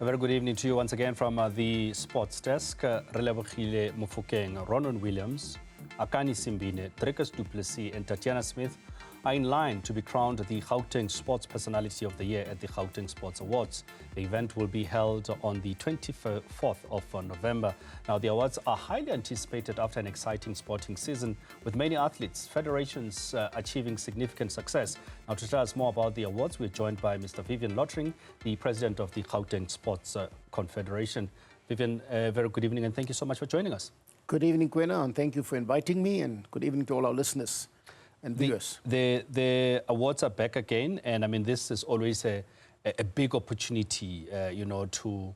A very good evening to you once again from the sports desk. Relebogile Mofokeng, Ronwen Williams, Akani Simbine, Dricus Du Plessis and Tatjana Smith are in line to be crowned the Gauteng Sports Personality of the Year at the Gauteng Sports Awards. The event will be held on the 24th of November. Now, the awards are highly anticipated after an exciting sporting season with many athletes, federations achieving significant success. Now, to tell us more about the awards, we're joined by Mr. Vivian Lottering, the president of the Gauteng Sports Confederation. Vivian, very good evening and thank you so much for joining us. Good evening, Kwena, and thank you for inviting me, and good evening to all our listeners and viewers. The awards are back again, and I mean, this is always a big opportunity, you know, to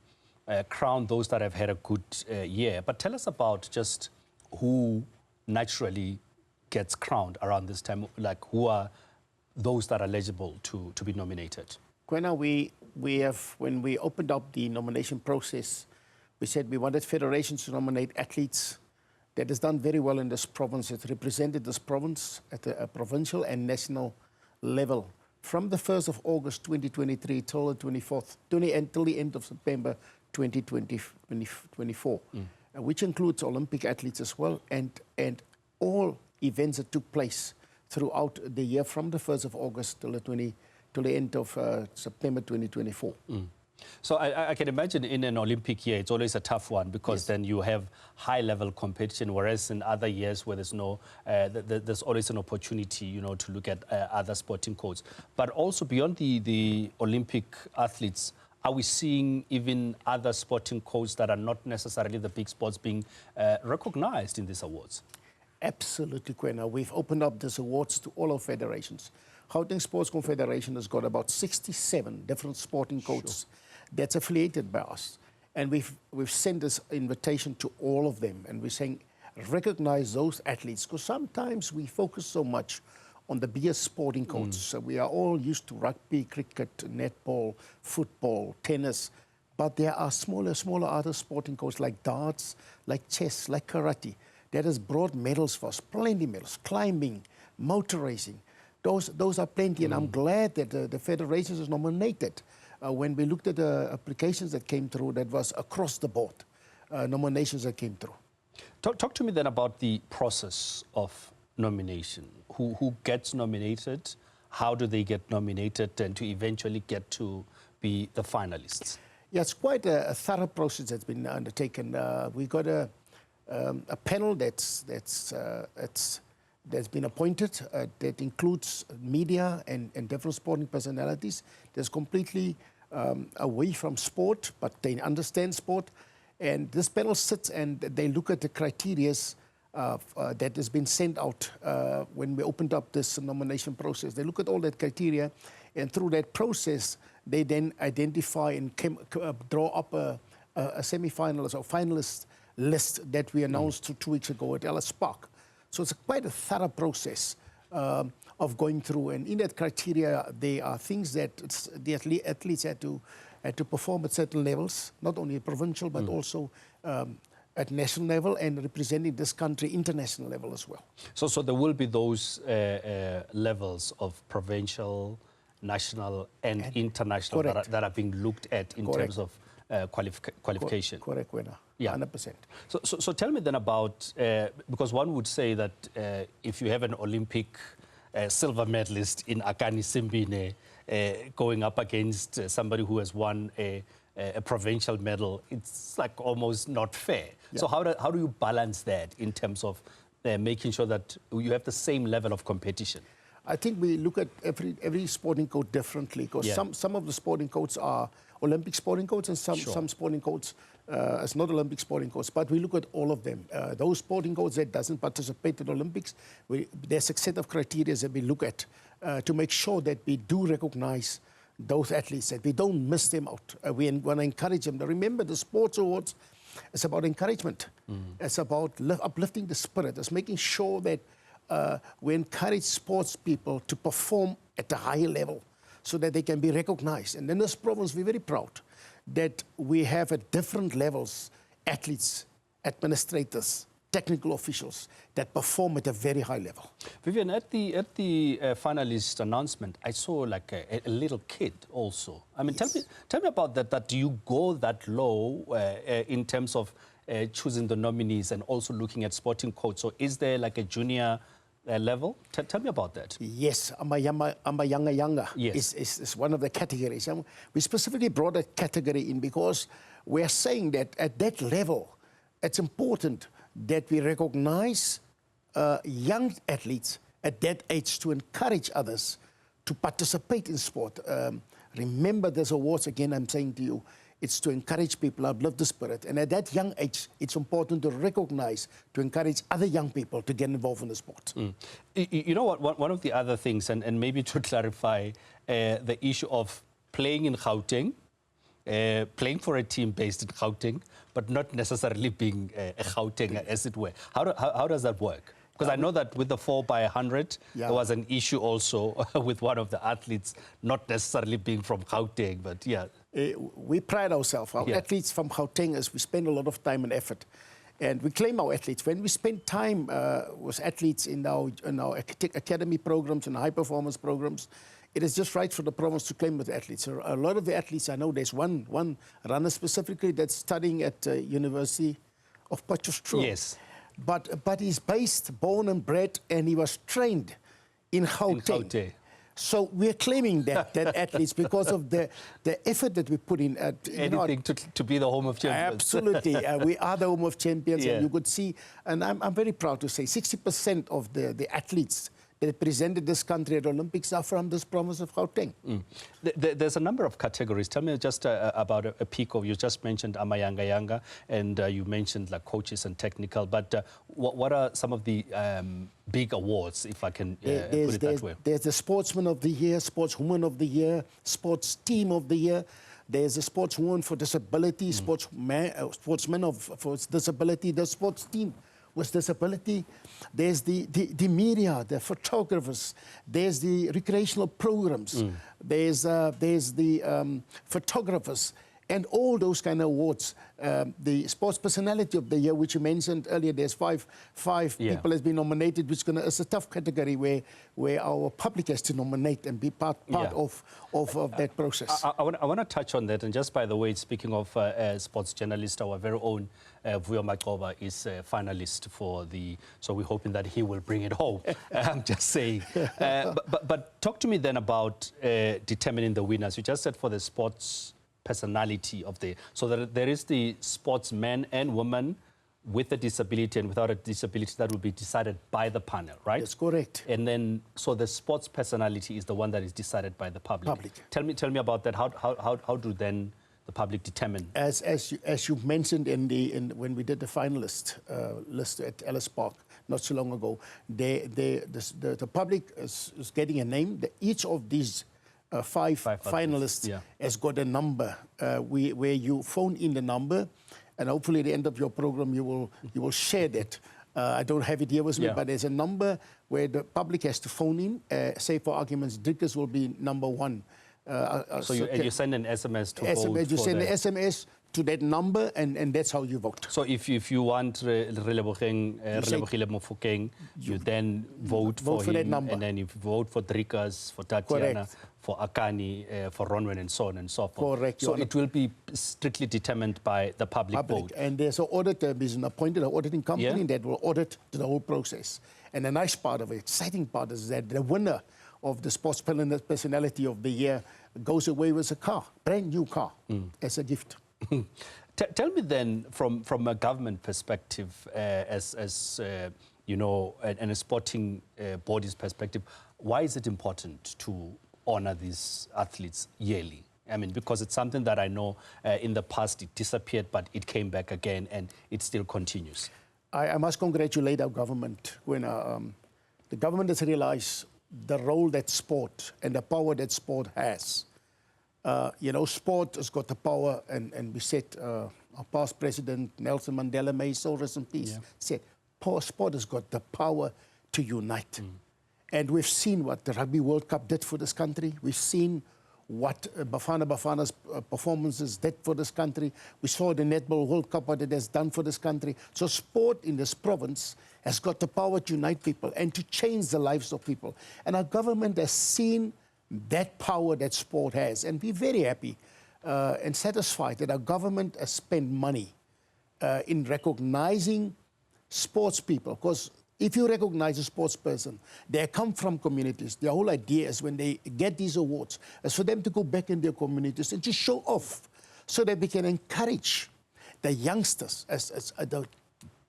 crown those that have had a good year. But tell us about just who naturally gets crowned around this time, like who are those that are eligible to be nominated? Kwena, we have, when we opened up the nomination process, we said we wanted federations to nominate athletes that has done very well in this province. It represented this province at a provincial and national level from the 1st of August 2023 till the 24th, until the end of September 2024, which includes Olympic athletes as well, and all events that took place throughout the year from the 1st of August till the end of September 2024. So I can imagine in an Olympic year, it's always a tough one because then you have high-level competition, whereas in other years where there's no, there's always an opportunity, you know, to look at other sporting codes. But also beyond the Olympic athletes, are we seeing even other sporting codes that are not necessarily the big sports being recognized in these awards? Absolutely, Kwena. We've opened up these awards to all our federations. Gauteng Sports Confederation has got about 67 different sporting codes that's affiliated by us. And we've sent this invitation to all of them. And we're saying, recognize those athletes. Because sometimes we focus so much on the bigger sporting codes. So we are all used to rugby, cricket, netball, football, tennis. But there are smaller other sporting codes like darts, like chess, like karate, that has brought medals for us, plenty medals, climbing, motor racing. Those are plenty, and I'm glad that the federations is nominated. When we looked at the applications that came through, that was across the board, nominations that came through. Talk to me then about the process of nomination. Who gets nominated? How do they get nominated and to eventually get to be the finalists? Yeah, it's quite a thorough process that's been undertaken. We've got a panel that's been appointed that includes media and different sporting personalities. That's completely away from sport, but they understand sport. And this panel sits and they look at the criteria that has been sent out when we opened up this nomination process. They look at all that criteria, and through that process, they then identify and draw up a semi-finalist or finalist list that we announced 2 weeks ago at Ellis Park. So it's quite a thorough process of going through, and in that criteria, there are things that the athletes had to perform at certain levels, not only provincial but also at national level and representing this country international level as well. So there will be those levels of provincial, national, and international that are being looked at in terms of qualification. Correct, Kwena. Yeah. 100%. So tell me then about, because one would say that if you have an Olympic silver medalist in Akani Simbine going up against somebody who has won a provincial medal, it's like almost not fair. Yeah. So how do you balance that in terms of making sure that you have the same level of competition? I think we look at every sporting code differently, because some of the sporting codes are Olympic sporting codes and some sporting codes as not Olympic sporting codes, but we look at all of them. Those sporting codes that doesn't participate in the Olympics, there's a set of criteria that we look at to make sure that we do recognize those athletes, that we don't miss them out. We want to encourage them. Now, remember, the sports awards, it's about encouragement. It's about uplifting the spirit. It's making sure that we encourage sports people to perform at a higher level so that they can be recognized. And in this province, we're very proud that we have at different levels athletes, administrators, technical officials that perform at a very high level. Vivian, at the finalist announcement, I saw like a little kid also. I mean, Yes. tell me about that. That do you go that low in terms of choosing the nominees and also looking at sporting codes? So is there like a junior level? Tell me about that. Yes, Yanga Yes. is one of the categories. And we specifically brought a category in because we are saying that at that level, it's important that we recognize young athletes at that age to encourage others to participate in sport. Remember, there's awards, again, I'm saying to you, it's to encourage people, uplift the spirit. And at that young age, it's important to recognize, to encourage other young people to get involved in the sport. You know what? One of the other things, and maybe to clarify, the issue of playing in Gauteng, playing for a team based in Gauteng, but not necessarily being a Gauteng, as it were. How does that work? Because I know that with the 4x100, there was an issue also with one of the athletes not necessarily being from Gauteng, but yeah. We pride ourselves. Our athletes from Gauteng, we spend a lot of time and effort. And we claim our athletes. When we spend time with athletes in our academy programs and high-performance programs, it is just right for the province to claim with athletes. So a lot of the athletes, I know there's one runner specifically that's studying at University of Potchefstroom. Yes. But he's born and bred, and he was trained in Gauteng. So we're claiming that athletes because of the effort that we put in. Anything to be the home of champions. Absolutely. We are the home of champions, and you could see, and I'm very proud to say, 60% of the athletes that presented this country at Olympics are from this province of Gauteng. There's a number of categories. Tell me just about a peek of, you just mentioned Yanga, and you mentioned like coaches and technical, but what are some of the big awards, if I can put it that way? There's the Sportsman of the Year, Sportswoman of the Year, Sports Team of the Year. There's a Sportswoman for Disability, Sportsman for Disability, the Sports Team with disability. There's the media, the photographers. There's the recreational programs. There's the photographers. And all those kind of awards. The Sports Personality of the Year, which you mentioned earlier, there's five people has been nominated, which is a tough category where our public has to nominate and be part of that process. I want to touch on that. And just by the way, speaking of sports journalist, our very own Vuyo Makoba is a finalist for so we're hoping that he will bring it home. I'm just saying. But talk to me then about determining the winners. You just said for the sports personality of so that there is the sportsman and woman with a disability and without a disability that will be decided by the panel, right? That's correct. And then, so the sports personality is the one that is decided by the public. Tell me about that. How do then the public determine? As you mentioned when we did the finalist list at Ellis Park not so long ago, the public is getting a name. Each of these five finalists has got a number where you phone in the number, and hopefully at the end of your program you will share that. I don't have it here with me, but there's a number where the public has to phone in. Say for arguments, Dricus will be number one. So you send an SMS to vote. You send an SMS to that number, and that's how you vote. So if you want Relebogile Mofokeng, you then vote for him, that number. And then you vote for Dricus, for Tatjana, for Akani, for Ronwen, and so on and so forth. Correct. So it will be strictly determined by the public vote. And there's an auditor, there's an appointed auditing company that will audit the whole process. And the nice part of it, exciting part, is that the winner of the Sports Personality of the Year goes away with a car, brand new car, as a gift. Tell me then, from a government perspective, as you know, and a sporting body's perspective, why is it important to honor these athletes yearly? I mean, because it's something that I know in the past it disappeared, but it came back again, and it still continues. I must congratulate our government when the government has realized the role that sport and the power that sport has. You know, sport has got the power, and we said, our past president, Nelson Mandela, may his soul rest in peace, said, sport has got the power to unite. And we've seen what the Rugby World Cup did for this country. We've seen what Bafana's performances did for this country. We saw the Netball World Cup, what it has done for this country. So sport in this province has got the power to unite people and to change the lives of people. And our government has seen that power that sport has. And we're very happy and satisfied that our government has spent money in recognizing sports people. Because if you recognize a sports person, they come from communities. The whole idea is when they get these awards, is for them to go back in their communities and to show off so that we can encourage the youngsters.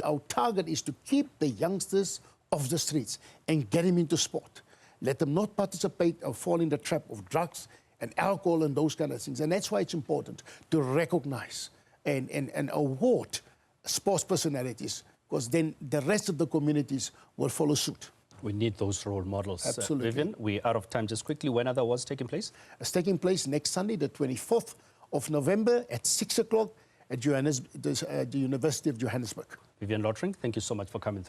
Our target is to keep the youngsters off the streets and get them into sport. Let them not participate or fall in the trap of drugs and alcohol and those kind of things. And that's why it's important to recognize and award sports personalities, because then the rest of the communities will follow suit. We need those role models. Absolutely. Vivian, we're out of time. Just quickly, when are the awards taking place? It's taking place next Sunday, the 24th of November at 6 o'clock at the University of Johannesburg. Vivian Lottering, thank you so much for coming through.